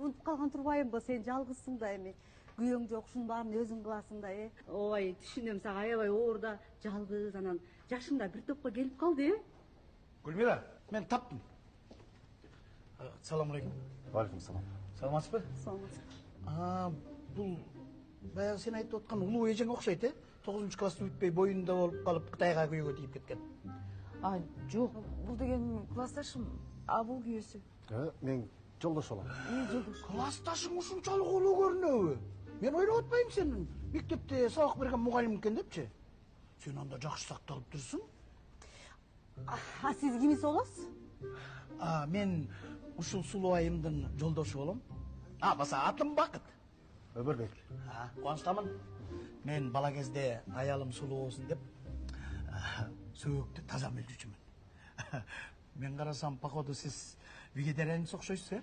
Унутуп калган турбайымбы, сен жалгызсың да эми. Күйөөң жок, ушунун баарын өзүң кыласың да, Ой, түшүнөм, сага аябай оорда, жалгыз, анан жашың да бир топко келип калды, Гүлмира, мен таптым. Салам алейкум. Алейкум салам. Саламатсызбы? Саламатсызбы. Бул баягы сен айтып аткан улуу эжең окшойт, 9 класста бүтпөй боюнда болуп калып Кытайга күйөөгө тийип кеткен. Жок, бул деген классташым, бул күйөөсү. Мен жолдош болом. Жолдош. Классташың ушунчалык улуу көрүнөбү? Мен ойлоп атпайм сен мектепте сабак берген мугалим экен депчи. Сен анда жакшы сакталып турсуң. Сиз кимис болосуз? Мен ушул сулуу айымдын жолдошу болом. Баса атым Бакыт. Өмүрбек. Кубанычтамын. Мен бала кезде аялым сулуу болсун деп сөөктү таза мөлдүчүмүн. Мен карасам, походу, сиз вегетарианец окшойсуз,